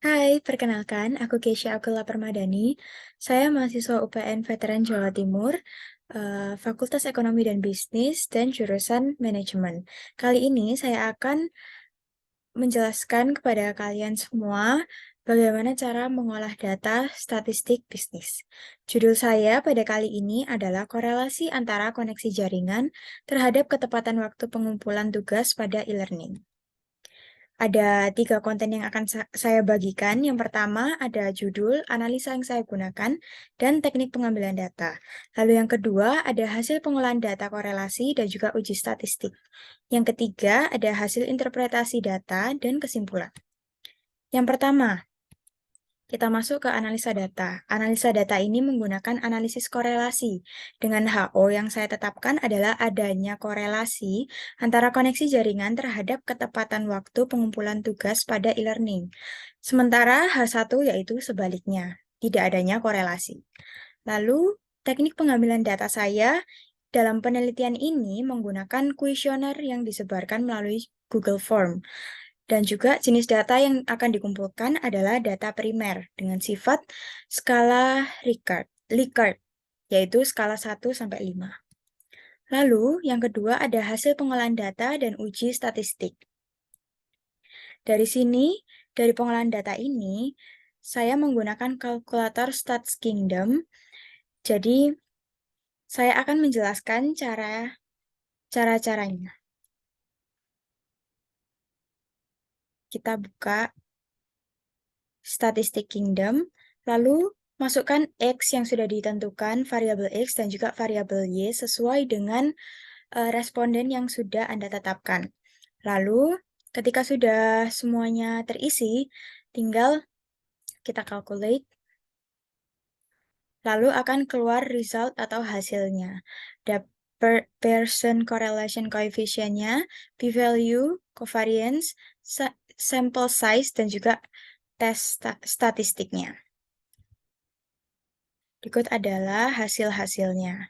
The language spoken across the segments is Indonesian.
Hai, perkenalkan, aku Keisha Abdullah Permadani. Saya mahasiswa UPN Veteran Jawa Timur, Fakultas Ekonomi dan Bisnis, dan jurusan Manajemen. Kali ini saya akan menjelaskan kepada kalian semua bagaimana cara mengolah data statistik bisnis. Judul saya pada kali ini adalah korelasi antara koneksi jaringan terhadap ketepatan waktu pengumpulan tugas pada e-learning. Ada 3 konten yang akan saya bagikan. Yang pertama ada judul, analisa yang saya gunakan, dan teknik pengambilan data. Lalu yang kedua ada hasil pengolahan data korelasi dan juga uji statistik. Yang ketiga ada hasil interpretasi data dan kesimpulan. Yang pertama, kita masuk ke analisa data. Analisa data ini menggunakan analisis korelasi. Dengan HO yang saya tetapkan adalah adanya korelasi antara koneksi jaringan terhadap ketepatan waktu pengumpulan tugas pada e-learning. Sementara H1 yaitu sebaliknya, tidak adanya korelasi. Lalu, teknik pengambilan data saya dalam penelitian ini menggunakan kuesioner yang disebarkan melalui Google Form. Dan juga jenis data yang akan dikumpulkan adalah data primer dengan sifat skala Likert, yaitu skala 1 sampai 5. Lalu, yang kedua ada hasil pengolahan data dan uji statistik. Dari sini, dari pengolahan data ini, saya menggunakan kalkulator StatsKingdom. Jadi, saya akan menjelaskan cara-caranya. Kita buka Statistik Kingdom, lalu masukkan X yang sudah ditentukan, variabel X dan juga variabel Y sesuai dengan responden yang sudah Anda tetapkan. Lalu, ketika sudah semuanya terisi, tinggal kita calculate, lalu akan keluar result atau hasilnya. Ada Pearson correlation coefficient-nya, p-value, covariance, sample size, dan juga tes statistiknya. Berikut adalah hasil-hasilnya.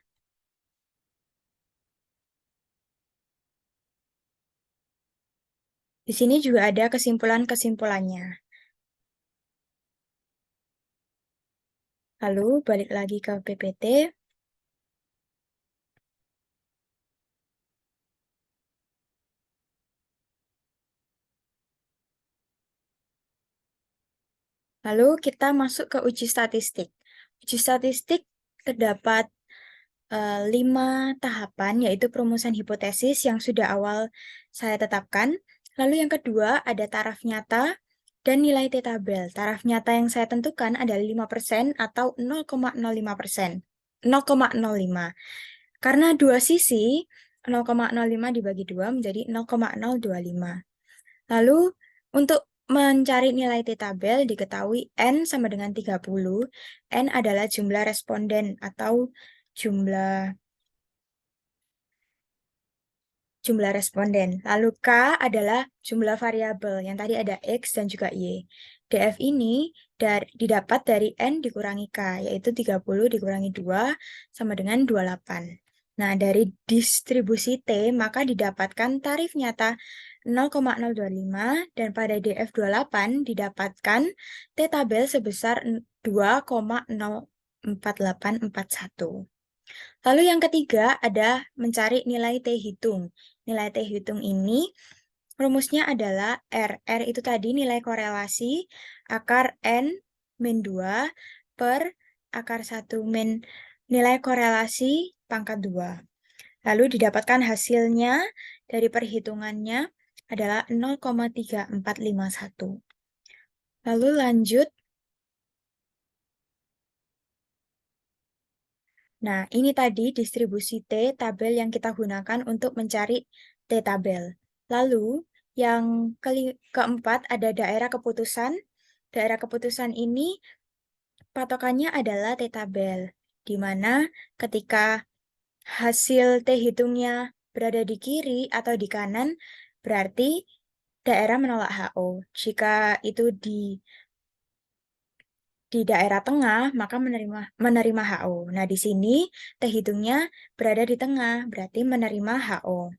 Di sini juga ada kesimpulan-kesimpulannya. Lalu balik lagi ke PPT. Lalu kita masuk ke uji statistik. Uji statistik terdapat 5 tahapan, yaitu perumusan hipotesis yang sudah awal saya tetapkan. Lalu yang kedua ada taraf nyata dan nilai T-tabel. Taraf nyata yang saya tentukan adalah 5% atau 0,05%. 0,05. Karena dua sisi, 0,05 dibagi 2 menjadi 0,025. Lalu, untuk mencari nilai T-tabel diketahui N sama dengan 30. N adalah jumlah responden atau jumlah responden. Lalu K adalah jumlah variabel yang tadi ada X dan juga Y. DF ini didapat dari N dikurangi K, yaitu 30 dikurangi 2 sama dengan 28. Nah, dari distribusi T, maka didapatkan tarif nyata 0,025 dan pada DF28 didapatkan T-tabel sebesar 2,04841. Lalu yang ketiga ada mencari nilai T hitung. Nilai T hitung ini rumusnya adalah R. R itu tadi nilai korelasi akar N min 2 per akar 1 min nilai korelasi pangkat 2. Lalu didapatkan hasilnya dari perhitungannya adalah 0,3451. Lalu lanjut. Nah, ini tadi distribusi T tabel yang kita gunakan untuk mencari T-tabel. Lalu, yang keempat ada daerah keputusan. Daerah keputusan ini patokannya adalah T-tabel, di mana ketika hasil T hitungnya berada di kiri atau di kanan, berarti daerah menolak HO. Jika itu di daerah tengah, maka menerima HO. Nah, di sini T hitungnya berada di tengah, berarti menerima HO.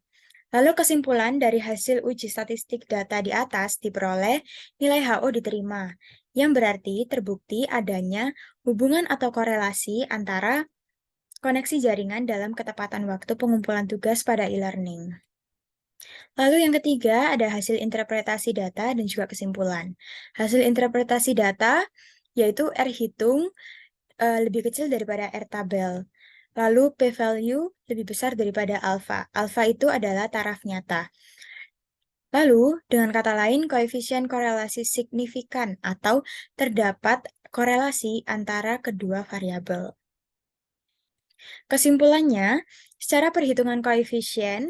Lalu kesimpulan dari hasil uji statistik data di atas diperoleh nilai HO diterima, yang berarti terbukti adanya hubungan atau korelasi antara koneksi jaringan dalam ketepatan waktu pengumpulan tugas pada e-learning. Lalu yang ketiga ada hasil interpretasi data dan juga kesimpulan. Hasil interpretasi data yaitu R hitung lebih kecil daripada R tabel. Lalu p-value lebih besar daripada alfa. Alfa itu adalah taraf nyata. Lalu, dengan kata lain, koefisien korelasi signifikan atau terdapat korelasi antara kedua variabel. Kesimpulannya, secara perhitungan koefisien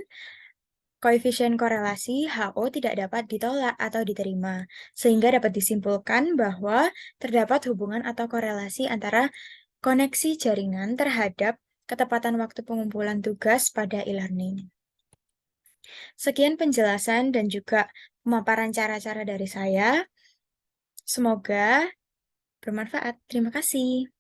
korelasi HO tidak dapat ditolak atau diterima, sehingga dapat disimpulkan bahwa terdapat hubungan atau korelasi antara koneksi jaringan terhadap ketepatan waktu pengumpulan tugas pada e-learning. Sekian penjelasan dan juga pemaparan cara-cara dari saya. Semoga bermanfaat. Terima kasih.